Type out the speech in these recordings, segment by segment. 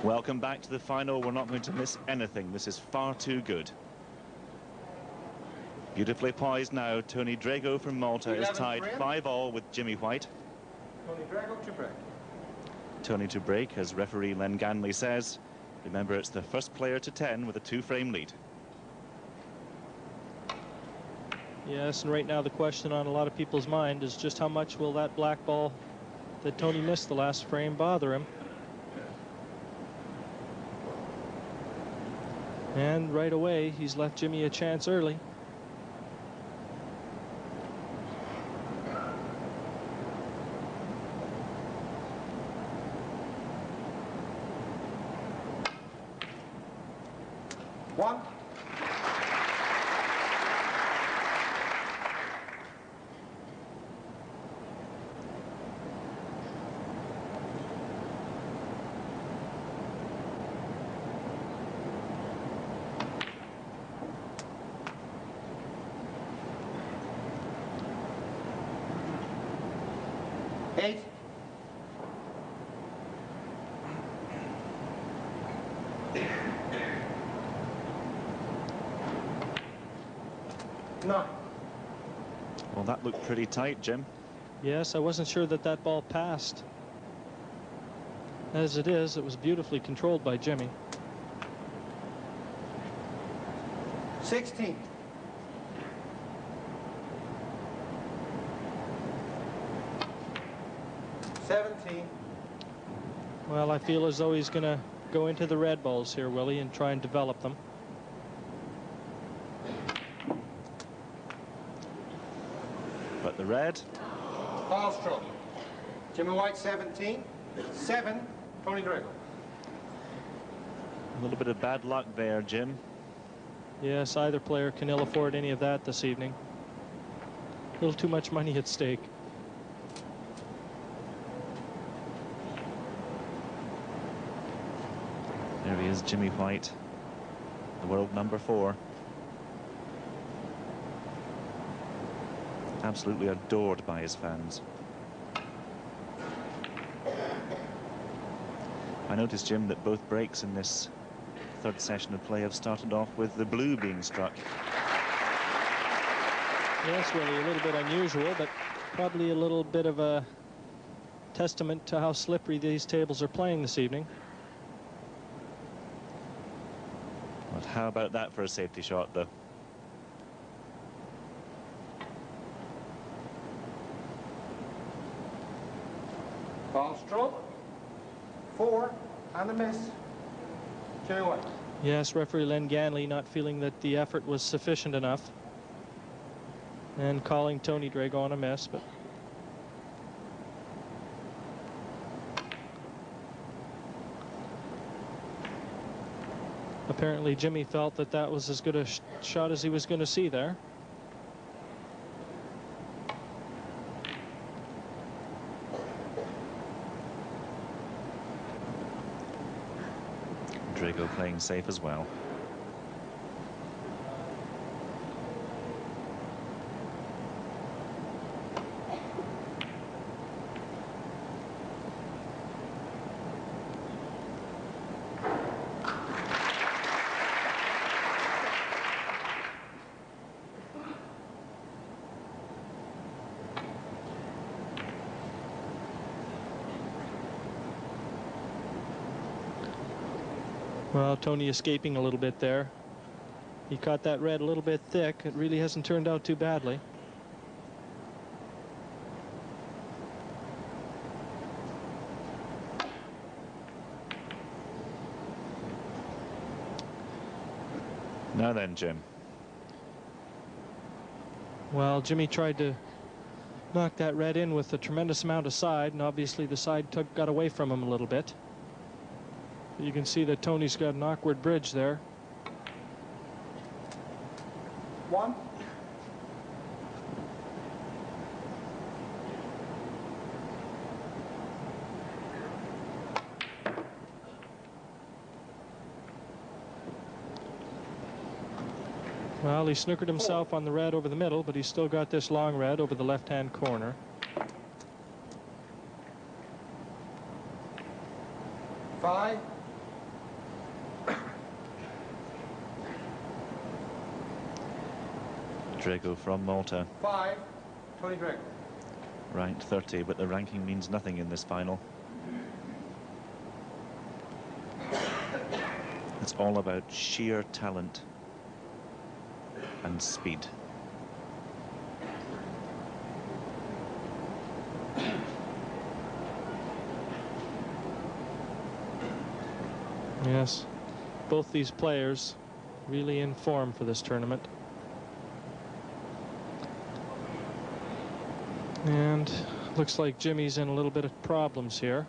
Welcome back to the final. We're not going to miss anything. This is far too good. Beautifully poised now. Tony Drago from Malta is tied 5-all with Jimmy White. Tony Drago to break. Tony to break, as referee Len Ganley says. Remember, it's the first player to 10 with a 2-frame lead. Yes, and right now the question on a lot of people's mind is just how much will that black ball that Tony missed the last frame bother him. And right away, he's left Jimmy a chance early. One. Eight. Nine. Well, that looked pretty tight, Jim. Yes, I wasn't sure that that ball passed. As it is, it was beautifully controlled by Jimmy. 16. Well, I feel as though he's going to go into the red balls here, Willie, and try and develop them. But the red. Ball stroke. Jimmy White 17. 7. Tony Drago. A little bit of bad luck there, Jim. Yes, either player can ill afford any of that this evening. A little too much money at stake. There he is, Jimmy White, the world number 4. Absolutely adored by his fans. I noticed, Jim, that both breaks in this third session of play have started off with the blue being struck. Yes, Willie, a little bit unusual, but probably a little bit of a testament to how slippery these tables are playing this evening. But how about that for a safety shot, though? Ball stroke. 4 and a miss. Jimmy White. Yes, referee Len Ganley not feeling that the effort was sufficient enough and calling Tony Drago on a miss, but apparently Jimmy felt that that was as good a shot as he was going to see there. Drago playing safe as well. Well, Tony escaping a little bit there. He caught that red a little bit thick. It really hasn't turned out too badly. Now then, Jim. Well, Jimmy tried to knock that red in with a tremendous amount of side, and obviously the side got away from him a little bit. You can see that Tony's got an awkward bridge there. 1. Well, he snookered himself on the red over the middle, but he's still got this long red over the left-hand corner. 5. Drago from Malta. 5, Tony Drago. Ranked 30, but the ranking means nothing in this final. It's all about sheer talent and speed. Yes, both these players really in form for this tournament. And looks like Jimmy's in a little bit of problems here.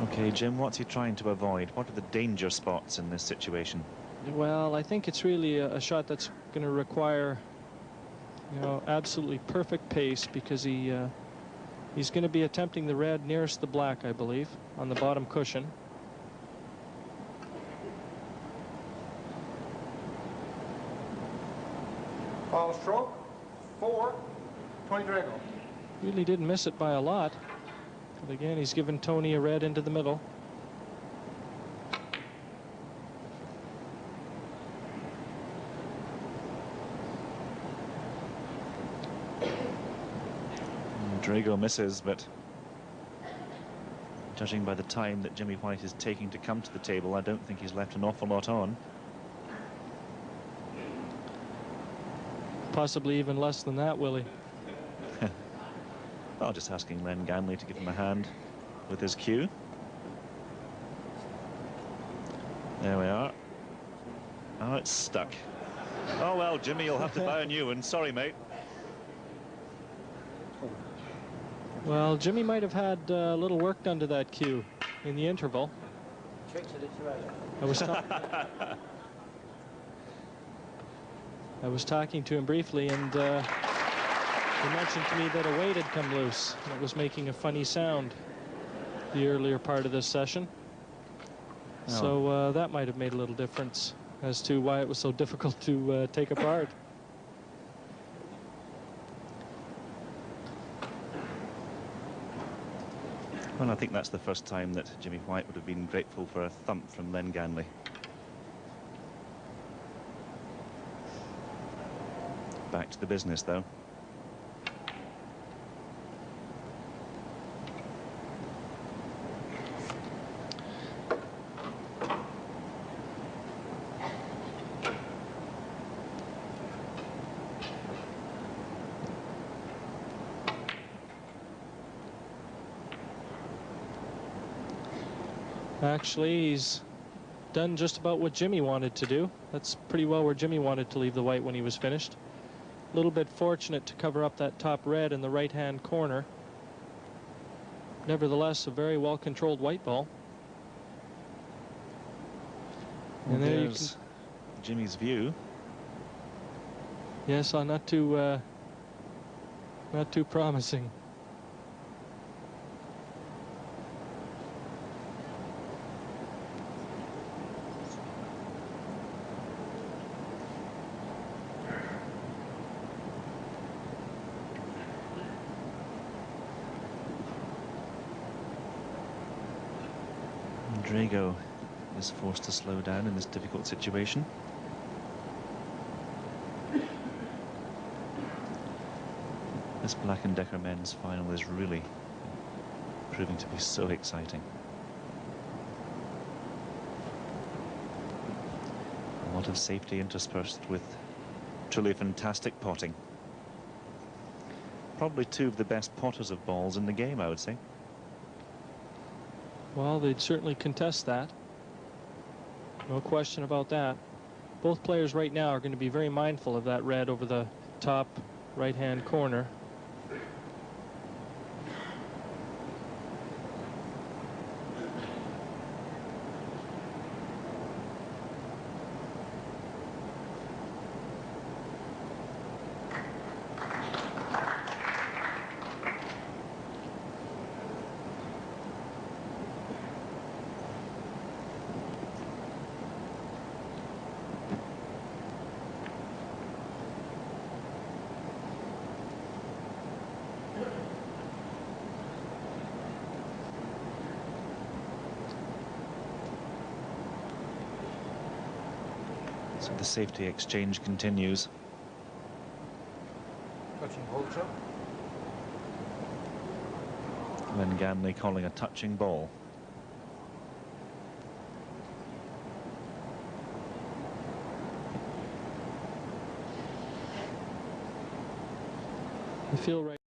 Okay, Jim, what's he trying to avoid? What are the danger spots in this situation? Well, I think it's really a shot that's going to require, you know, absolutely perfect pace, because he's going to be attempting the red nearest the black, I believe, on the bottom cushion. Final stroke, 4, Tony Drago. Really didn't miss it by a lot. But again, he's given Tony a red into the middle. Drago misses, but judging by the time that Jimmy White is taking to come to the table, I don't think he's left an awful lot on. Possibly even less than that, Willie. Well, just asking Len Ganley to give him a hand with his cue. There we are. Oh, it's stuck. Oh, well, Jimmy, you'll have to buy a new one. Sorry, mate. Well, Jimmy might have had a little work done to that cue in the interval. I was talking to him briefly, and he mentioned to me that a weight had come loose, and it was making a funny sound the earlier part of this session. Oh. So that might have made a little difference as to why it was so difficult to take apart. Well, I think that's the first time that Jimmy White would have been grateful for a thump from Len Ganley. Back to the business, though. Actually, he's done just about what Jimmy wanted to do. That's pretty well where Jimmy wanted to leave the white when he was finished. A little bit fortunate to cover up that top red in the right-hand corner. Nevertheless, a very well-controlled white ball. And there's Jimmy's view. Yes, not too promising. Drago is forced to slow down in this difficult situation. This Black & Decker men's final is really proving to be so exciting. A lot of safety interspersed with truly fantastic potting. Probably two of the best potters of balls in the game, I would say. Well, they'd certainly contest that. No question about that. Both players right now are going to be very mindful of that red over the top right-hand corner. So the safety exchange continues. Touching hold shot. Len Ganley calling a touching ball. You feel right.